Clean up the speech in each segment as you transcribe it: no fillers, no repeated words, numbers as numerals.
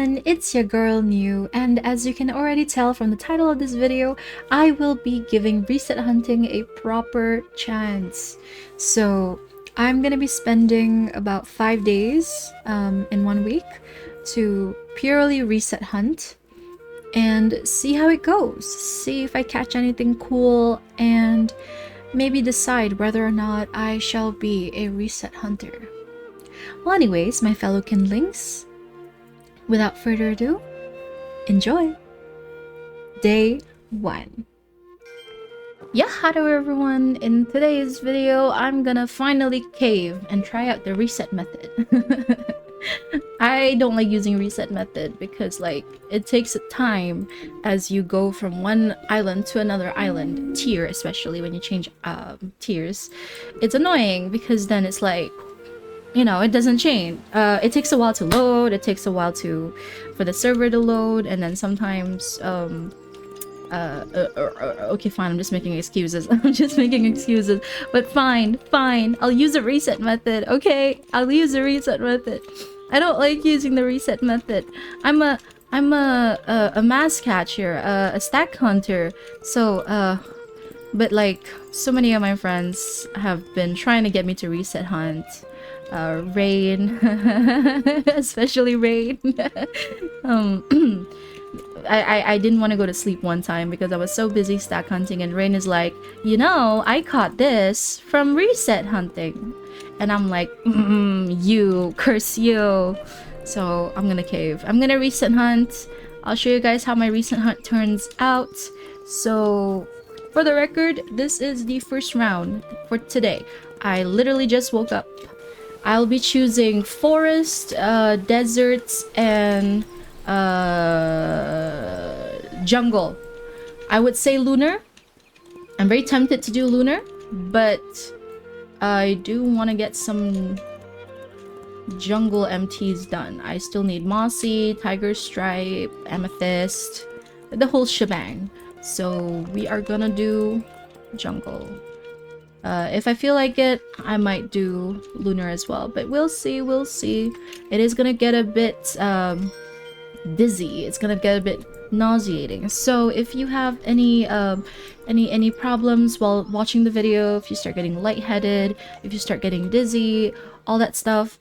everyone, it's your girl New, and as you can already tell from the title of this video, I will be giving reset hunting a proper chance. So I'm gonna be spending about 5 days in 1 week to purely reset hunt and see how it goes. See if I catch anything cool and maybe decide whether or not I shall be a reset hunter. Well, anyways, my fellow kindlings, without further ado, enjoy! Day 1. Yeah, hello everyone! In today's video, I'm gonna finally cave and try out the reset method. I don't like using reset method because it takes time as you go from one island to another island, tier especially when you change tiers. It's annoying because then it's like, you know, it doesn't change. It takes a while to load, it takes a while for the server to load, and then sometimes okay, fine, I'm just making excuses. I'm just making excuses. But fine, I'll use a reset method. Okay, I'll use a reset method. I don't like using the reset method. I'm a mass catcher, a stack hunter. So but like so many of my friends have been trying to get me to reset hunt. Rain, especially Rain. I didn't want to go to sleep one time because I was so busy stack hunting, and Rain is like, you know, I caught this from reset hunting. And I'm like, you, curse you. So I'm gonna cave. I'm gonna reset hunt. I'll show you guys how my recent hunt turns out. So for the record, this is the first round for today. I literally just woke up. I'll be choosing forest, deserts, and jungle. I would say lunar. I'm very tempted to do lunar, but I do want to get some jungle MTs done. I still need mossy, tiger stripe, amethyst, the whole shebang. So we are gonna do jungle. If I feel like it, I might do lunar as well, but we'll see. It is gonna get a bit dizzy. It's gonna get a bit nauseating. So if you have any problems while watching the video, if you start getting lightheaded, if you start getting dizzy, all that stuff,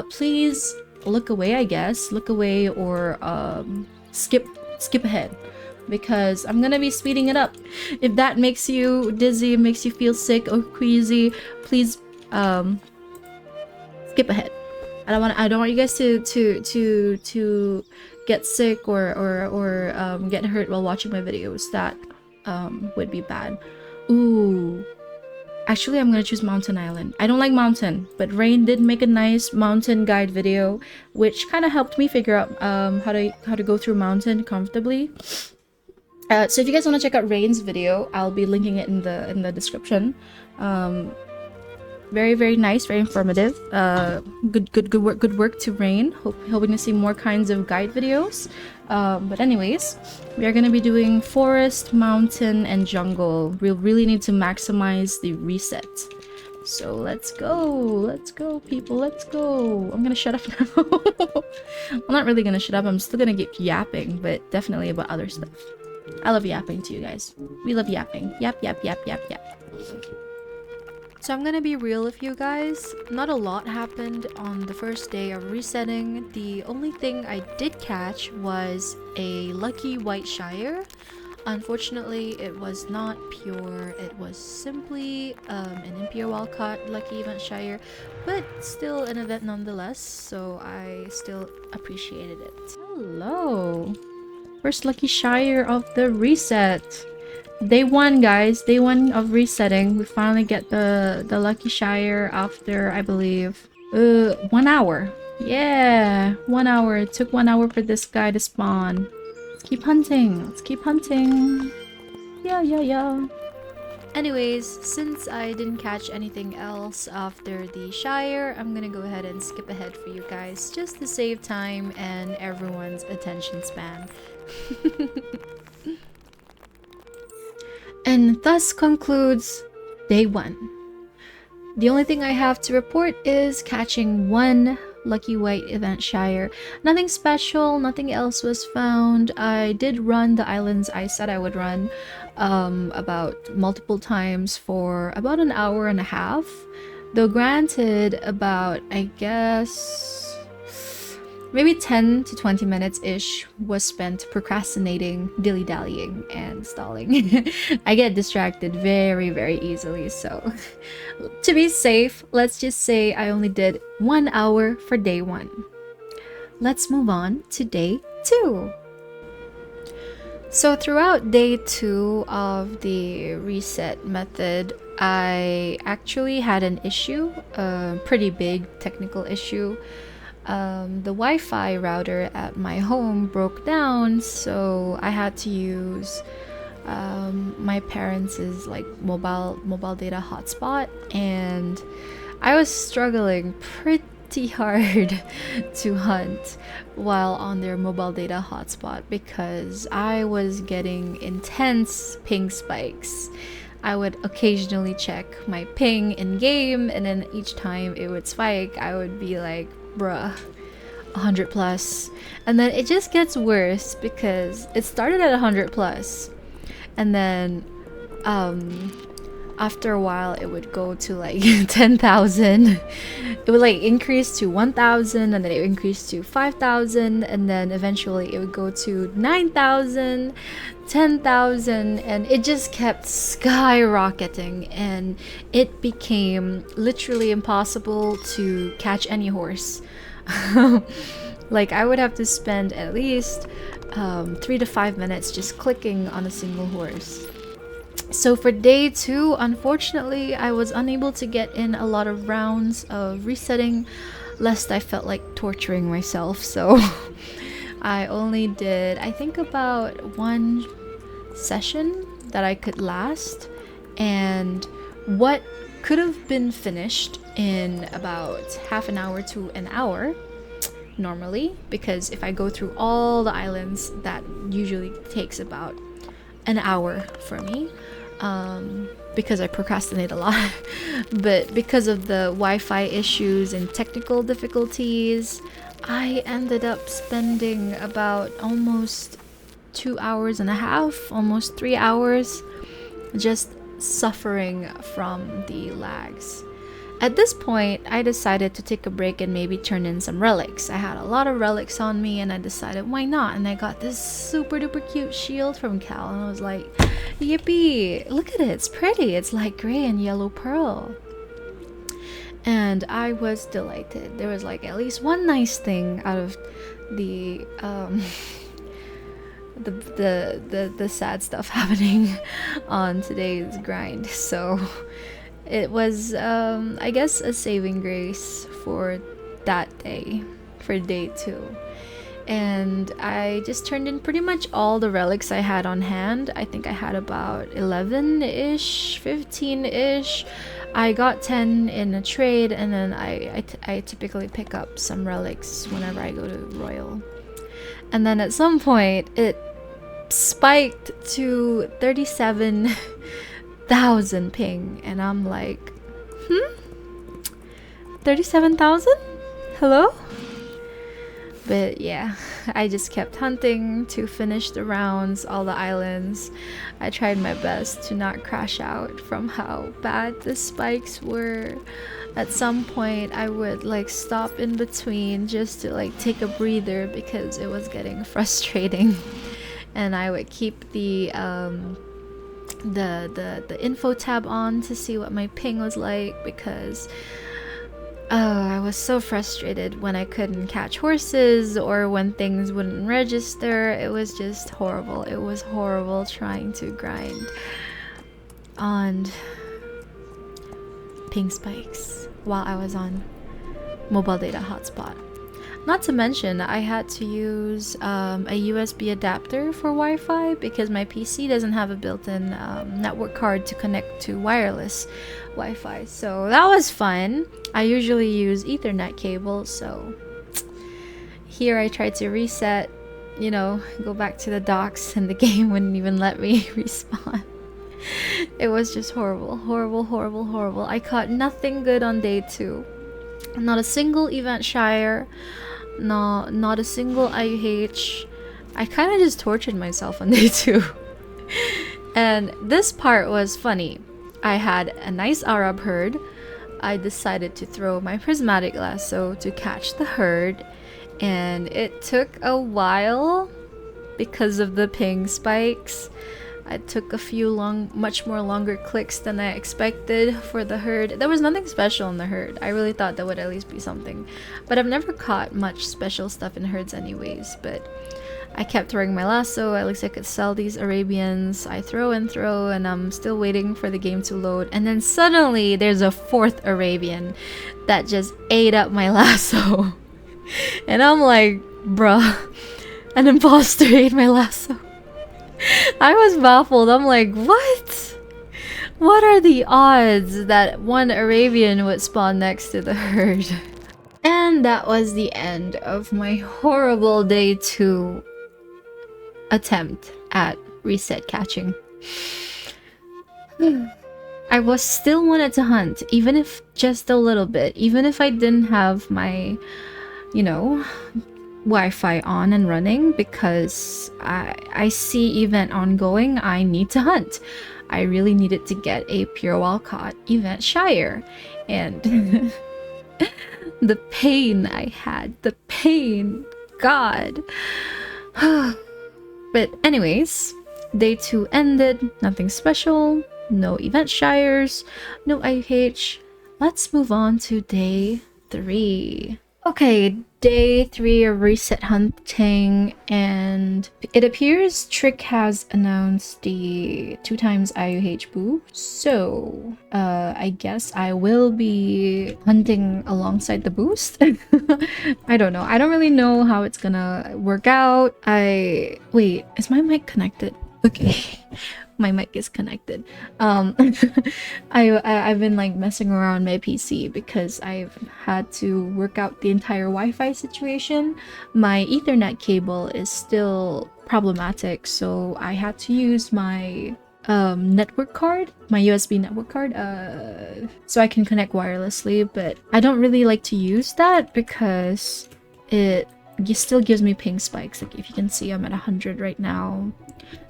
please look away, I guess. Look away or skip ahead. Because I'm gonna be speeding it up. If that makes you dizzy, makes you feel sick or queasy, please skip ahead. I don't want you guys to get sick or get hurt while watching my videos. That would be bad. Ooh. Actually, I'm gonna choose Mountain Island. I don't like mountain, but Rain did make a nice mountain guide video, which kind of helped me figure out how to go through mountain comfortably. So if you guys want to check out Rain's video, I'll be linking it in the description. Very nice, very informative. Good work to Rain. Hoping to see more kinds of guide videos. But anyways, we are gonna be doing forest, mountain, and jungle. We'll really need to maximize the reset. So let's go, people, let's go. I'm gonna shut up now. I'm not really gonna shut up. I'm still gonna keep yapping, but definitely about other stuff. I love yapping to you guys. We love yapping. Yap. So I'm gonna be real with you guys. Not a lot happened on the first day of resetting. The only thing I did catch was a lucky white shire. Unfortunately, it was not pure. It was simply an impure wild caught lucky event shire, but still an event nonetheless, so I still appreciated it. Hello! First lucky shire of the reset. Day 1, guys. Day 1 of resetting. We finally get the lucky shire after, I believe, 1 hour. Yeah, 1 hour. It took 1 hour for this guy to spawn. Let's keep hunting. Let's keep hunting. Yeah. Anyways, since I didn't catch anything else after the shire, I'm gonna go ahead and skip ahead for you guys just to save time and everyone's attention span. And thus concludes day 1. The only thing I have to report is catching 1 Lucky White Event Shire. Nothing special, nothing else was found. I did run the islands I said I would run about multiple times for about an hour and a half. Though granted, about, I guess, maybe 10 to 20 minutes ish was spent procrastinating, dilly-dallying, and stalling. I get distracted very, very easily, so to be safe, let's just say I only did 1 hour for day 1. Let's move on to day 2. So throughout day 2 of the reset method, I actually had an issue, a pretty big technical issue. The Wi-Fi router at my home broke down, so I had to use my parents' like mobile data hotspot, and I was struggling pretty hard to hunt while on their mobile data hotspot because I was getting intense ping spikes. I would occasionally check my ping in game, and then each time it would spike, I would be like, bruh, 100 plus. And then it just gets worse because it started at 100 plus, and then after a while it would go to like 10,000. It would like increase to 1,000, and then it would increase to 5,000, and then eventually it would go to 9,000, 10,000, and it just kept skyrocketing, and it became literally impossible to catch any horse. Like I would have to spend at least 3 to 5 minutes just clicking on a single horse. So for day 2, unfortunately, I was unable to get in a lot of rounds of resetting, lest I felt like torturing myself. So I only did, I think, about 1 session that I could last, and what could have been finished in about half an hour to an hour normally, because if I go through all the islands, that usually takes about an hour for me, because I procrastinate a lot. But because of the Wi-Fi issues and technical difficulties, I ended up spending about almost 2 hours and a half, almost 3 hours, just suffering from the lags. At this point, I decided to take a break and maybe turn in some relics. I had a lot of relics on me, and I decided, why not? And I got this super duper cute shield from Cal, and I was like, yippee, look at it, it's pretty. It's like gray and yellow pearl. And I was delighted. There was like at least one nice thing out of the the sad stuff happening on today's grind. So it was I guess a saving grace for that day, for day 2. And I just turned in pretty much all the relics I had on hand. I think I had about 11-ish, 15-ish. I got 10 in a trade, and then I typically pick up some relics whenever I go to Royal. And then at some point, it spiked to 37,000 ping, and I'm like, 37,000? Hello? But yeah, I just kept hunting to finish the rounds, all the islands. I tried my best to not crash out from how bad the spikes were. At some point, I would like stop in between just to like take a breather because it was getting frustrating. And I would keep the info tab on to see what my ping was like, because I was so frustrated when I couldn't catch horses or when things wouldn't register. It was just horrible. It was horrible trying to grind on ping spikes while I was on mobile data hotspot. Not to mention, I had to use a USB adapter for Wi-Fi because my PC doesn't have a built-in network card to connect to wireless Wi-Fi. So that was fun. I usually use Ethernet cable, so here I tried to reset, go back to the docks, and the game wouldn't even let me respawn. It was just horrible, horrible, horrible, horrible. I caught nothing good on day 2. Not a single event shire, not a single IUH. I kind of just tortured myself on day 2. And this part was funny. I had a nice Arab herd. I decided to throw my prismatic lasso to catch the herd, and it took a while because of the ping spikes. I took a few much more longer clicks than I expected for the herd. There was nothing special in the herd. I really thought that would at least be something. But I've never caught much special stuff in herds anyways. But I kept throwing my lasso. At least I could sell these Arabians. I throw and throw, and I'm still waiting for the game to load. And then suddenly there's a 4th Arabian that just ate up my lasso. And I'm like, bruh, an imposter ate my lasso. I was baffled. I'm like, what? What are the odds that one Arabian would spawn next to the herd? And that was the end of my horrible day 2 attempt at reset catching. I was still wanted to hunt, even if just a little bit. Even if I didn't have my, you know, Wi-Fi on and running, because I see event ongoing. I need to hunt. I really needed to get a pure wild caught event shire, and the pain I had, the pain, God. But anyways, day 2 ended. Nothing special, no event shires, no IUH. Let's move on to day 3. Okay, day 3 of reset hunting, and it appears Trick has announced the 2x IUH boost. So, I guess I will be hunting alongside the boost. I don't know. I don't really know how it's gonna work out. Wait, is my mic connected? Okay. My mic is connected. I've been like messing around my PC because I've had to work out the entire Wi-Fi situation. My Ethernet cable is still problematic, so I had to use my network card, my USB network card, so I can connect wirelessly. But I don't really like to use that because it still gives me ping spikes. Like, if you can see, I'm at 100 right now.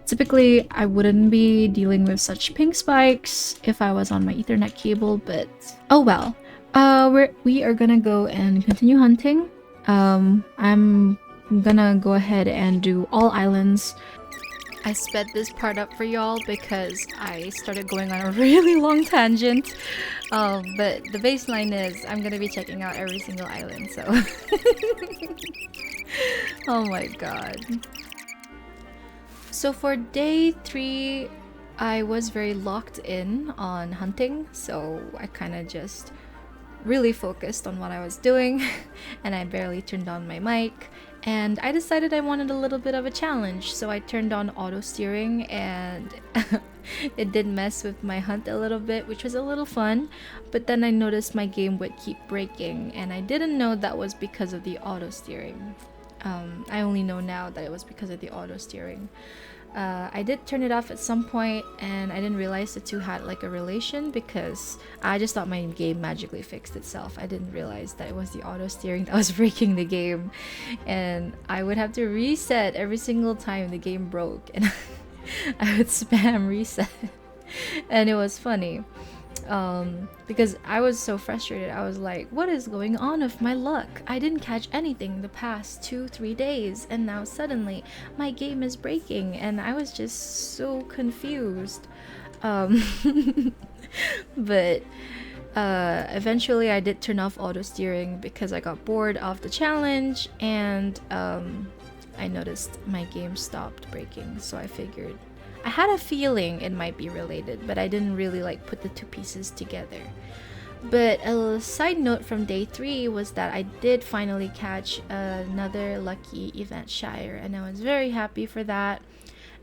Typically, I wouldn't be dealing with such ping spikes if I was on my Ethernet cable, but oh well. We are gonna go and continue hunting. I'm gonna go ahead and do all islands. I sped this part up for y'all because I started going on a really long tangent. But the baseline is I'm gonna be checking out every single island, so oh my god. So for day 3, I was very locked in on hunting, so I kind of just really focused on what I was doing, and I barely turned on my mic. And I decided I wanted a little bit of a challenge, so I turned on auto steering, and it did mess with my hunt a little bit, which was a little fun. But then I noticed my game would keep breaking, and I didn't know that was because of the auto steering. I only know now that it was because of the auto steering. I did turn it off at some point, and I didn't realize the two had like a relation because I just thought my game magically fixed itself. I didn't realize that it was the auto steering that was breaking the game, and I would have to reset every single time the game broke, and I would spam reset, and it was funny. Because I was so frustrated. I was like, what is going on with my luck? I didn't catch anything the past 2-3 days, and now suddenly my game is breaking, and I was just so confused. But eventually I did turn off auto steering because I got bored of the challenge, and I noticed my game stopped breaking, so I figured I had a feeling it might be related, but I didn't really like put the two pieces together. But a side note from day 3 was that I did finally catch another lucky event shire, and I was very happy for that.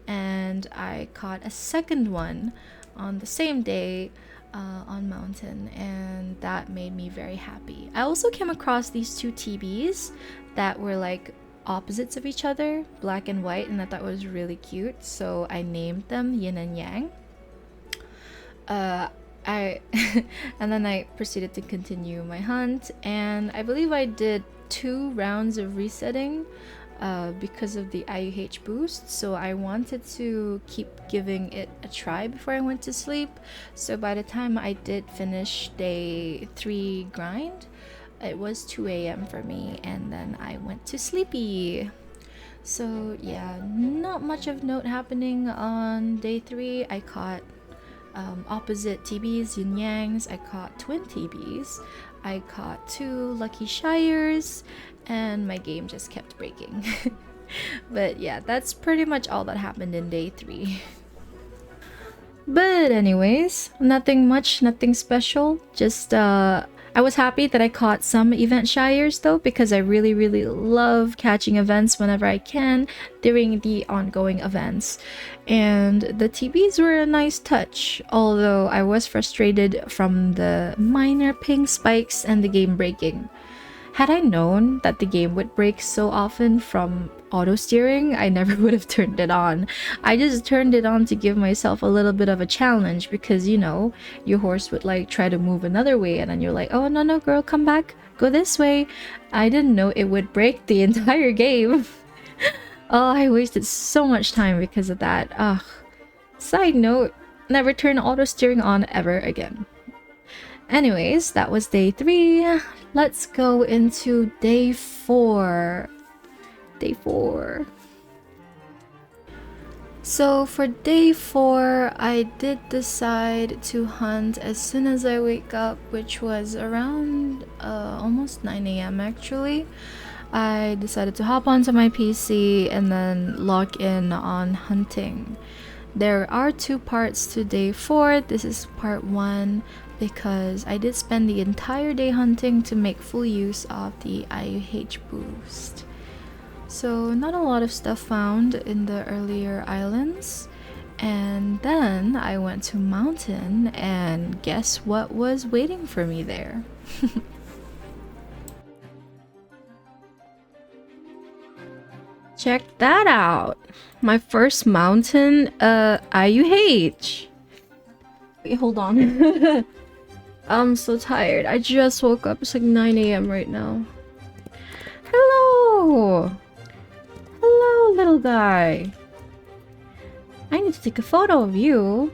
And I caught a second one on the same day on mountain, and that made me very happy. I also came across these two TBs that were like opposites of each other, black and white, and I thought it was really cute, so I named them Yin and Yang. I and then I proceeded to continue my hunt, and I believe I did 2 rounds of resetting because of the IUH boost, so I wanted to keep giving it a try before I went to sleep. So by the time I did finish day 3 grind, it was 2 a.m. for me, and then I went to sleepy. So yeah, not much of note happening on day 3. I caught opposite TBs, yin yangs. I caught twin TBs. I caught 2 lucky shires, and my game just kept breaking. But yeah, that's pretty much all that happened in day 3. But anyways, nothing much, nothing special. Just I was happy that I caught some event shires though, because I really love catching events whenever I can during the ongoing events. And the TBs were a nice touch, although I was frustrated from the minor ping spikes and the game breaking. Had I known that the game would break so often from auto steering, I never would have turned it on. I just turned it on to give myself a little bit of a challenge because, you know, your horse would like try to move another way and then you're like, oh no girl, come back, go this way. I didn't know it would break the entire game. Oh, I wasted so much time because of that. Ugh. Side note, never turn auto steering on ever again. Anyways, that was day 3. Let's go into day 4. Day 4. So for day 4, I did decide to hunt as soon as I wake up, which was around almost 9 a.m. actually. I decided to hop onto my PC and then log in on hunting. There are 2 parts to day 4. This is part 1 because I did spend the entire day hunting to make full use of the IUH boost. So not a lot of stuff found in the earlier islands. And then I went to mountain, and guess what was waiting for me there? Check that out! My first mountain, IUH! Wait, hold on. I'm so tired. I just woke up. It's like 9 a.m. right now. Hello! Hello, little guy. I need to take a photo of you.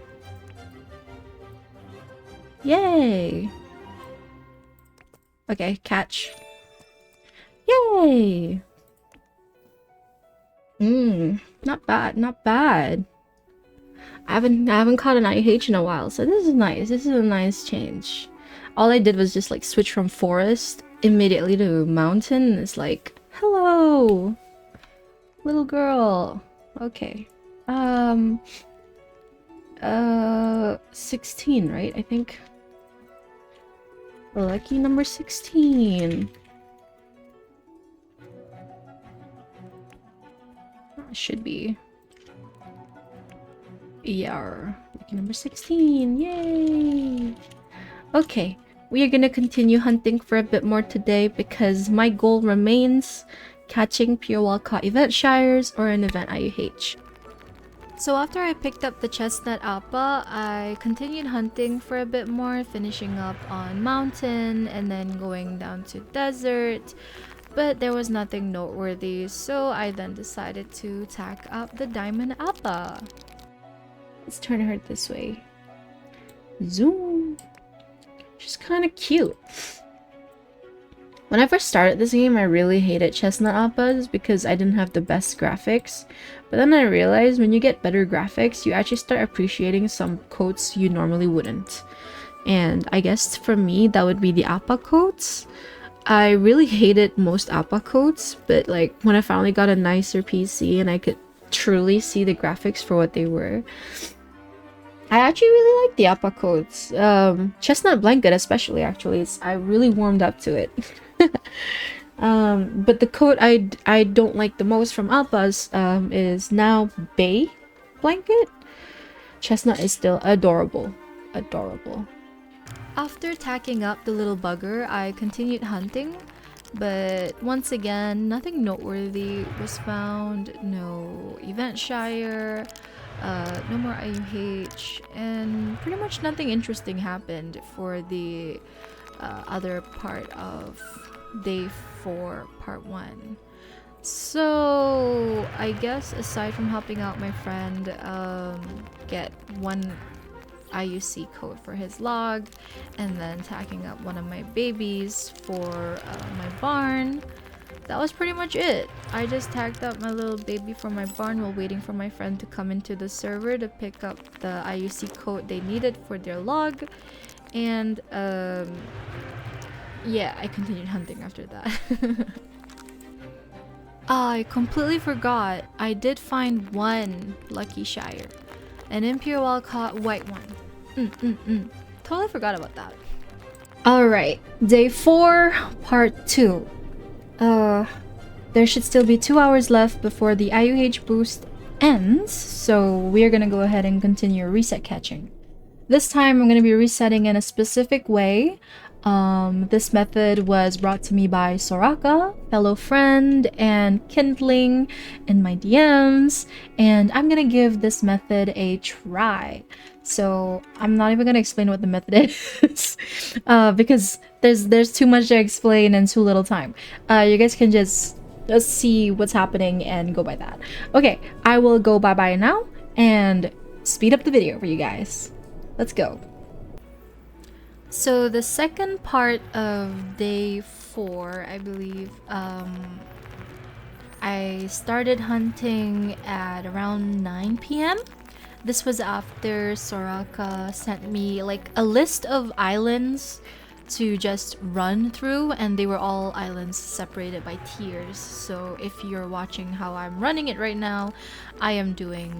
Yay! Okay, catch. Yay! Not bad, not bad. I haven't caught an IH in a while, so this is nice. This is a nice change. All I did was just like switch from forest immediately to mountain. It's like, hello, little girl. Okay. 16, right? I think. Lucky number 16. Should be. ER. Lucky number 16. Yay! Okay, we are gonna continue hunting for a bit more today because my goal remains catching pure wild caught event shires or an event IUH. So after I picked up the chestnut appa, I continued hunting for a bit more, finishing up on mountain and then going down to desert. But there was nothing noteworthy, so I then decided to tack up the diamond appa. Let's turn her this way. Zoom. She's kind of cute. When I first started this game, I really hated chestnut appas because I didn't have the best graphics. But then I realized when you get better graphics, you actually start appreciating some coats you normally wouldn't. And I guess for me, that would be the appa coats. I really hated most appa coats, but like when I finally got a nicer PC and I could truly see the graphics for what they were, I actually really like the appa coats. Chestnut blanket especially, actually. I really warmed up to it. But the coat I don't like the most from appas is now bay blanket. Chestnut is still adorable. Adorable. After tacking up the little bugger, I continued hunting, but once again, nothing noteworthy was found. No event shire. No more IUH, and pretty much nothing interesting happened for the other part of day 4, part 1. So I guess aside from helping out my friend get one IUC code for his log, and then tacking up one of my babies for my barn, that was pretty much it. I just tagged up my little baby for my barn while waiting for my friend to come into the server to pick up the IUC code they needed for their log. And yeah, I continued hunting after that. I completely forgot. I did find one Lucky Shire. An Imperial caught white one. Totally forgot about that. Alright, day 4, part 2. There should still be 2 hours left before the IUH boost ends, so we're gonna go ahead and continue reset catching. This time I'm gonna be resetting in a specific way. This method was brought to me by Soraka, fellow friend, and Kindling in my DMs, and I'm gonna give this method a try. So I'm not even gonna explain what the method is, because there's too much to explain and too little time. You guys can just see what's happening and go by that. Okay, I will go bye-bye now and speed up the video for you guys. Let's go. So the second part of day 4, I believe, I started hunting at around 9 p.m. This was after Soraka sent me like a list of islands to just run through, and they were all islands separated by tiers. So if you're watching how I'm running it right now, I am doing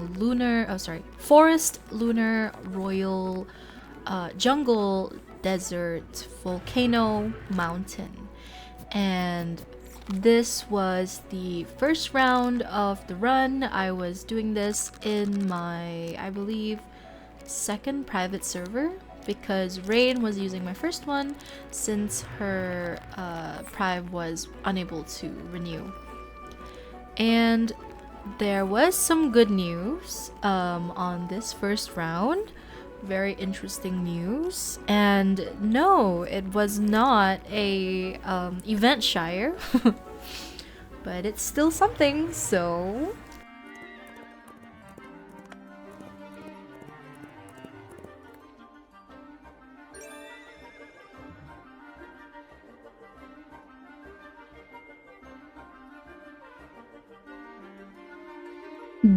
forest, lunar, royal, jungle, desert, volcano, mountain. And this was the first round of the run. I was doing this in my, I believe, second private server, because Rain was using my first one since her Prive was unable to renew. And there was some good news on this first round. Very interesting news. And no, it was not a event shire, but it's still something, so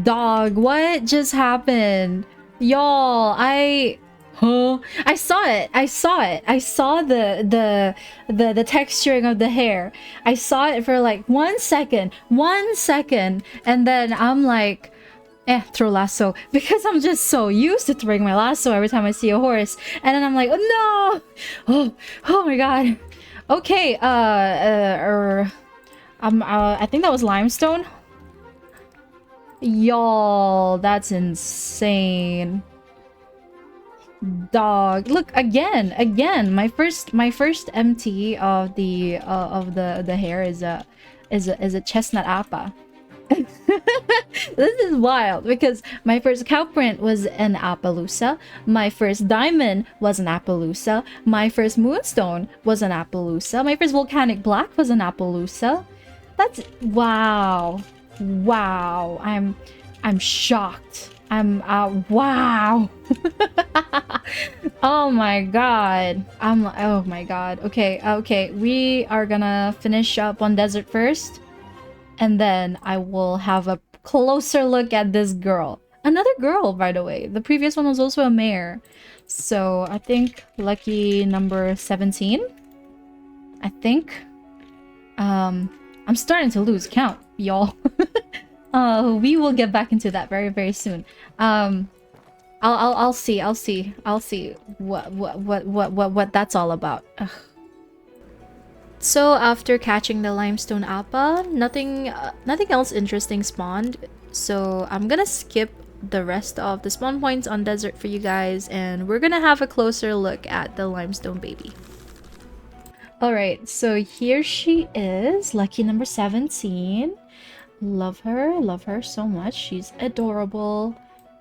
dog, what just happened? Y'all, I saw it. I saw the texturing of the hair. I saw it for like 1 second, and then I'm like, throw lasso, because I'm just so used to throwing my lasso every time I see a horse. And then I'm like, oh no, oh my god. Okay, I think that was limestone. Y'all, that's insane. Dog, look, again, my first MT of the hair is a chestnut appa. This is wild, because my first cow print was an Appaloosa, my first diamond was an Appaloosa, my first moonstone was an Appaloosa, my first volcanic black was an Appaloosa. That's wow. Wow, I'm shocked. Wow. Oh my god. Oh my god. Okay, we are gonna finish up on desert first, and then I will have a closer look at this girl. Another girl, by the way. The previous one was also a mare. So I think lucky number 17. I think. I'm starting to lose count, y'all. We will get back into that very, very soon. I'll see what that's all about. Ugh. So after catching the limestone appa, nothing else interesting spawned. So I'm gonna skip the rest of the spawn points on desert for you guys, and we're gonna have a closer look at the limestone baby. Alright, so here she is, lucky number 17. Love her so much. She's adorable.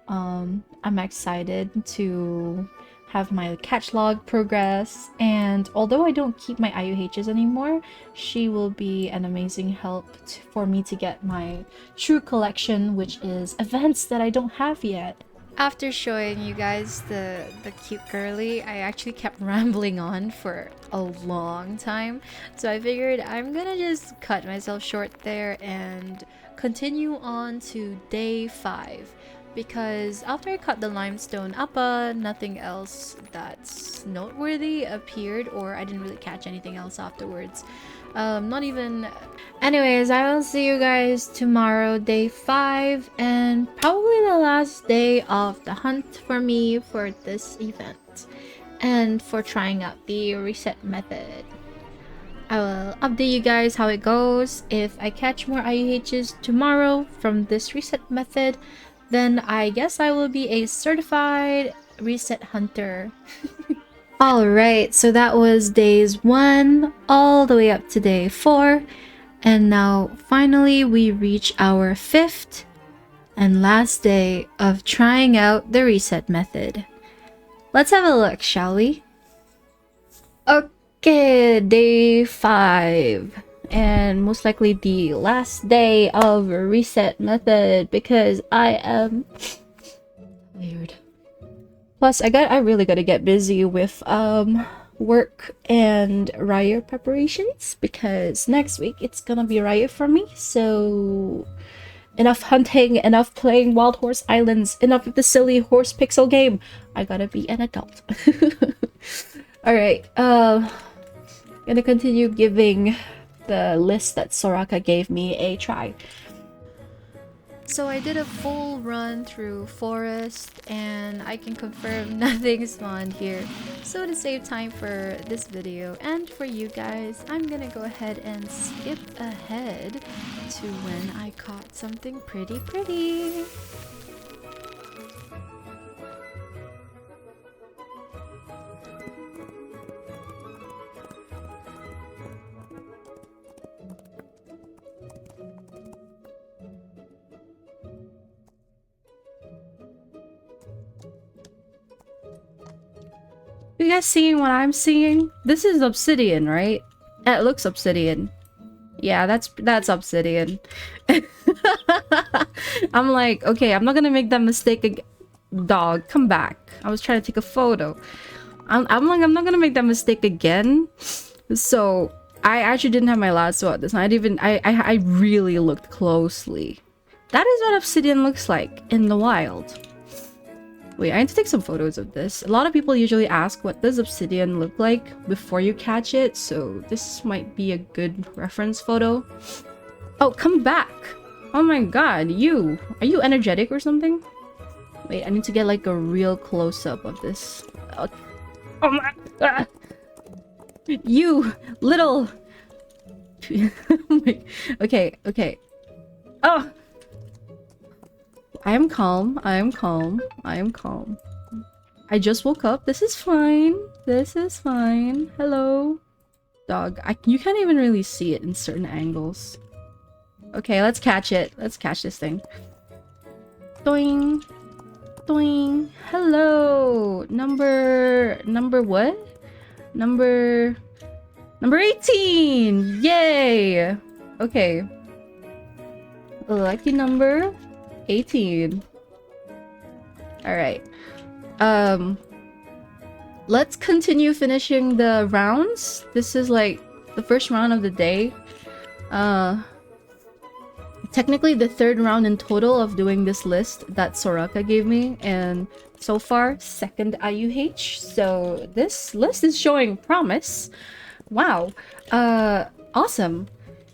I'm excited to have my catch log progress, and although I don't keep my IUHs anymore, she will be an amazing help for me to get my true collection, which is events that I don't have yet. After showing you guys the cute girly, I actually kept rambling on for a long time. So I figured I'm gonna just cut myself short there and continue on to day 5. Because after I cut the limestone appa, nothing else that's noteworthy appeared, or I didn't really catch anything else afterwards. Not even... Anyways, I will see you guys tomorrow, day 5, and probably the last day of the hunt for me for this event, and for trying out the reset method. I will update you guys how it goes. If I catch more IUHs tomorrow from this reset method, then I guess I will be a certified reset hunter. Alright, so that was days 1 all the way up to day 4. And now finally we reach our 5th and last day of trying out the reset method. Let's have a look, shall we? Okay, day 5. And most likely the last day of reset method because I am tired. Plus, I really gotta get busy with work and riot preparations because next week it's gonna be riot for me. So enough hunting, enough playing Wild Horse Islands, enough of the silly horse pixel game. I gotta be an adult. Alright, gonna continue giving the list that Soraka gave me a try. So I did a full run through forest and I can confirm nothing spawned here. So to save time for this video and for you guys, I'm gonna go ahead and skip ahead to when I caught something pretty. You guys seeing what I'm seeing? This is obsidian, right? It looks obsidian. Yeah, that's obsidian. I'm like, okay, I'm not gonna make that mistake again. Dog, come back. I was trying to take a photo. I'm like, I'm not gonna make that mistake again. So I actually didn't have my lasso at this time. I really looked closely. That is what obsidian looks like in the wild. Wait, I need to take some photos of this. A lot of people usually ask what does obsidian look like before you catch it, so this might be a good reference photo. Oh, come back! Oh my god, you! Are you energetic or something? Wait, I need to get like a real close-up of this. Oh my god! You! Little! Okay. Oh! I am calm. I just woke up. This is fine. Hello. Dog. You can't even really see it in certain angles. Okay, let's catch it. Let's catch this thing. Doing. Hello. Number what? Number 18. Yay. Okay. Lucky number 18. Alright. Let's continue finishing the rounds. This is like the first round of the day. Technically the 3rd round in total of doing this list that Soraka gave me, and so far 2nd IUH. So this list is showing promise. Wow. Awesome.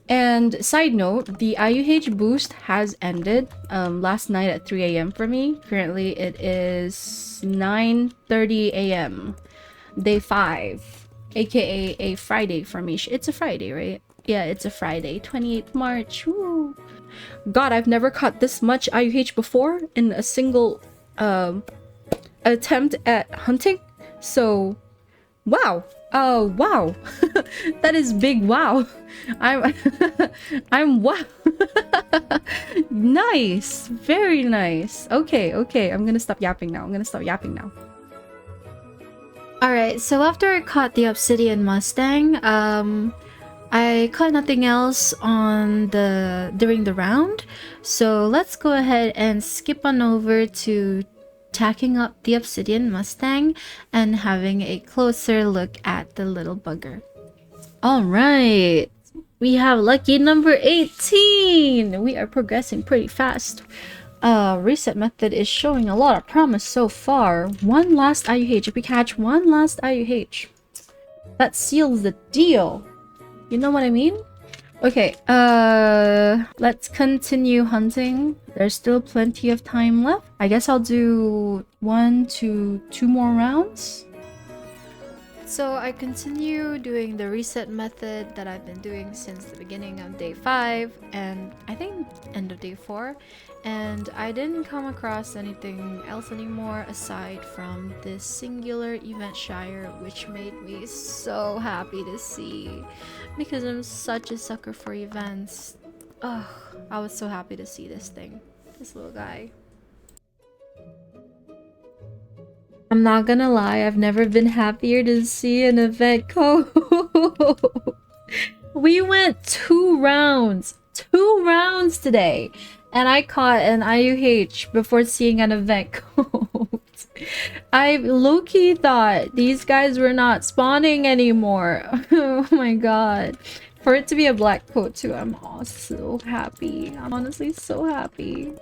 And side note, the IUH boost has ended last night at 3 AM for me. Currently it is 9:30 AM. Day 5, aka a Friday for me. It's a Friday, right? Yeah, it's a Friday, 28th March. Woo. God, I've never caught this much IUH before in a single attempt at hunting. So, wow. Oh, wow. That is big wow. I'm wow. Nice, very nice. Okay, okay, I'm gonna stop yapping now. Alright, so after I caught the Obsidian Mustang, I caught nothing else during the round. So let's go ahead and skip on over to tacking up the Obsidian Mustang and having a closer look at the little bugger. Alright, we have lucky number 18! We are progressing pretty fast. Reset method is showing a lot of promise so far. One last IUH. If we catch one last IUH, that seals the deal. You know what I mean? Okay, let's continue hunting. There's still plenty of time left. I guess I'll do 1 to 2 more rounds. So I continue doing the reset method that I've been doing since the beginning of day 5 and I think end of day 4, and I didn't come across anything else anymore aside from this singular event shire, which made me so happy to see because I'm such a sucker for events. Ugh, I was so happy to see this thing, this little guy. I'm not gonna lie, I've never been happier to see an event code. We went 2 rounds today, and I caught an IUH before seeing an event code. I low-key thought these guys were not spawning anymore. Oh my god. For it to be a black coat too, I'm so happy. I'm honestly so happy.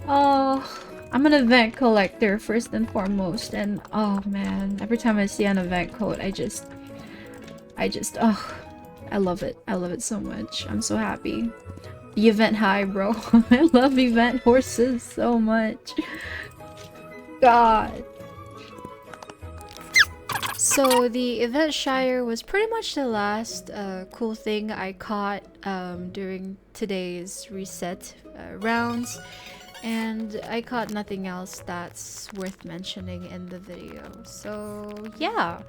Oh, I'm an event collector first and foremost, and oh man, every time I see an event code, I just, oh, I love it. I love it so much. I'm so happy. The event high, bro. I love event horses so much. God. So the event shire was pretty much the last cool thing I caught during today's reset rounds. And I caught nothing else that's worth mentioning in the video. So yeah,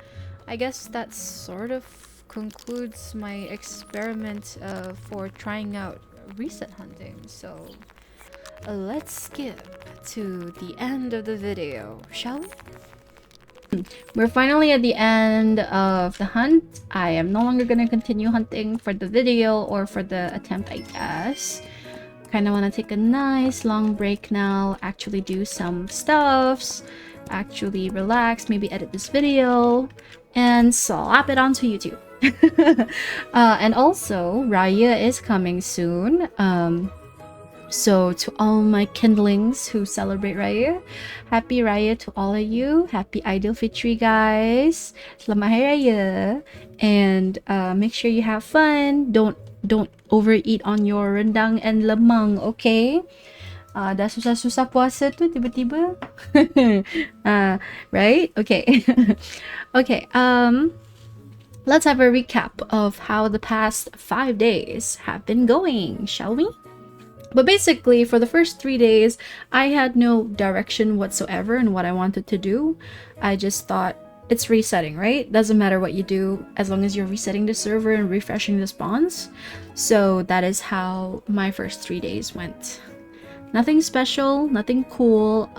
I guess that sort of concludes my experiment for trying out reset hunting. So let's skip to the end of the video, shall we? We're finally at the end of the hunt. I am no longer gonna continue hunting for the video or for the attempt, I guess. Kind of want to take a nice long break now, actually do some stuffs, actually relax, maybe edit this video, and slap it onto YouTube. And also, Raya is coming soon. So to all my kindlings who celebrate Raya, happy Raya to all of you. Happy Idul Fitri, guys. Selamat Hari Raya. And make sure you have fun. Don't overeat on your rendang and lemang, okay? Dah susah-susah puasa tu tiba-tiba. Right? Okay. Okay, let's have a recap of how the past 5 days have been going, shall we? But basically, for the first 3 days, I had no direction whatsoever in what I wanted to do. I just thought, it's resetting, right? Doesn't matter what you do as long as you're resetting the server and refreshing the spawns. So that is how my first 3 days went. Nothing special, nothing cool.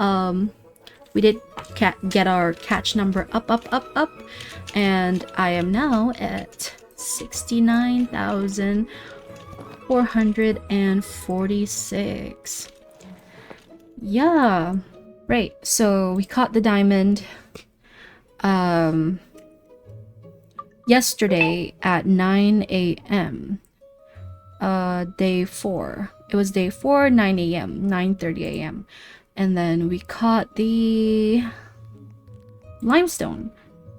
We did get our catch number up, and I am now at 69,446. Yeah, right. So we caught the diamond yesterday at 9 a.m. Day 4. It was day 4, 9 a.m., 9:30 a.m. And then we caught the limestone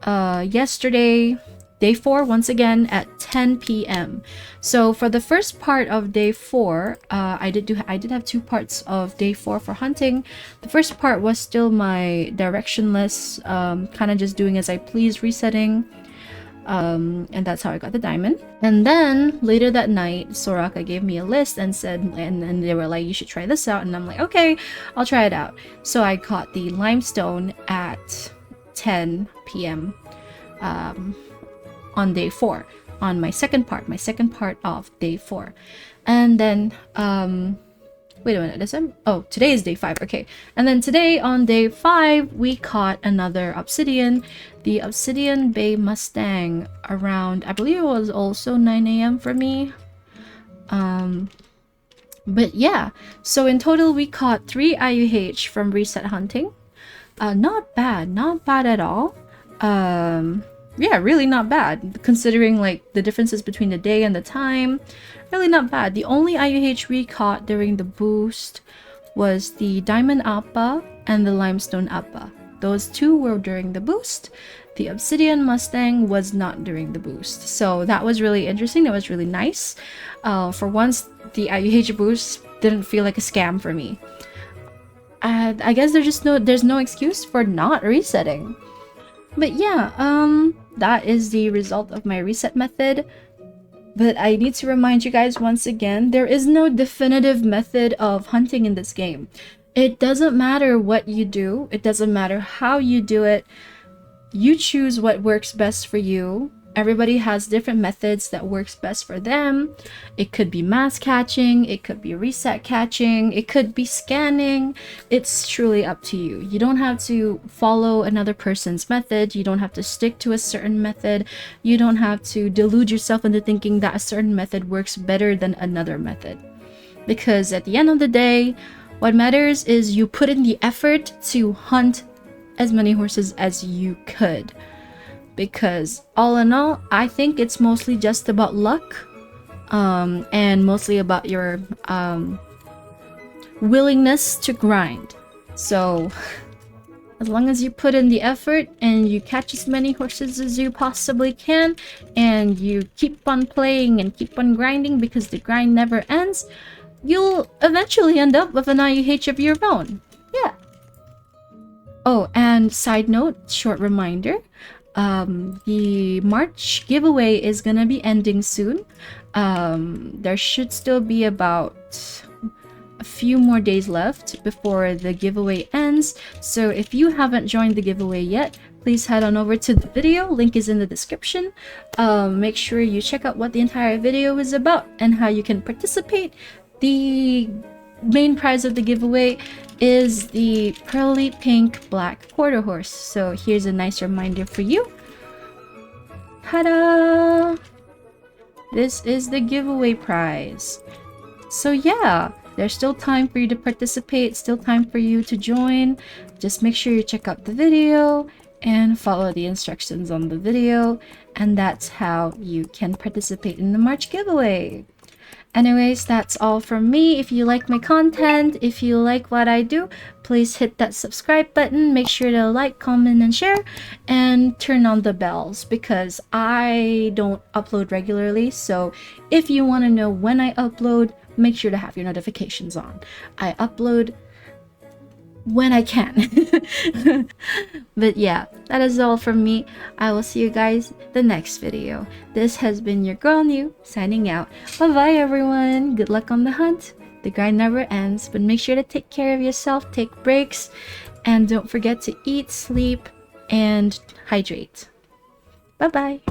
yesterday, day 4, once again at 10 p.m. So for the first part of day 4, I did have 2 parts of day 4 for hunting. The first part was still my directionless, kind of just doing as I please, resetting. And that's how I got the diamond. And then later that night, Soraka gave me a list and said, and they were like, you should try this out. And I'm like, okay, I'll try it out. So I caught the limestone at 10 p.m. On day 4, on my second part of day 4. And then wait a minute, December. Oh, today is day 5. Okay. And then today on day 5, we caught another obsidian, the Obsidian Bay Mustang, around, I believe it was also 9 a.m. for me. But yeah, so in total we caught 3 IUH from reset hunting. Not bad at all. Yeah, really not bad, considering like the differences between the day and the time. Really not bad. The only IUH we caught during the boost was the Diamond Appa and the Limestone Appa. Those two were during the boost. The Obsidian Mustang was not during the boost. So that was really interesting. That was really nice. For once, the IUH boost didn't feel like a scam for me. And I guess there's no excuse for not resetting. But yeah, that is the result of my reset method. But I need to remind you guys once again, there is no definitive method of hunting in this game. It doesn't matter what you do, it doesn't matter how you do it. You choose what works best for you. Everybody has different methods that works best for them. It could be mass catching, it could be reset catching, it could be scanning. It's truly up to you. You don't have to follow another person's method. You don't have to stick to a certain method. You don't have to delude yourself into thinking that a certain method works better than another method. Because at the end of the day, what matters is you put in the effort to hunt as many horses as you could. Because all in all, I think it's mostly just about luck, and mostly about your willingness to grind. So as long as you put in the effort and you catch as many horses as you possibly can, and you keep on playing and keep on grinding because the grind never ends, you'll eventually end up with an IUH of your own. Yeah. Oh, and side note, short reminder, the March giveaway is gonna be ending soon. There should still be about a few more days left before the giveaway ends. So if you haven't joined the giveaway yet, please head on over to the video. Link is in the description. Make sure you check out what the entire video is about and how you can participate. The main prize of the giveaway is the pearly pink black quarter horse. So here's a nice reminder for you. Ta-da! This is the giveaway prize. So yeah, there's still time for you to participate, still time for you to join. Just make sure you check out the video and follow the instructions on the video, and that's how you can participate in the March giveaway. Anyways, that's all from me. If you like my content, if you like what I do, please hit that subscribe button. Make sure to like, comment, and share, and turn on the bells because I don't upload regularly. So if you want to know when I upload, make sure to have your notifications on. I upload when I can. But yeah, that is all from me. I will see you guys the next video. This has been your girl New signing out. Bye bye everyone. Good luck on the hunt. The grind never ends, but make sure to take care of yourself, take breaks, and don't forget to eat, sleep, and hydrate. Bye bye.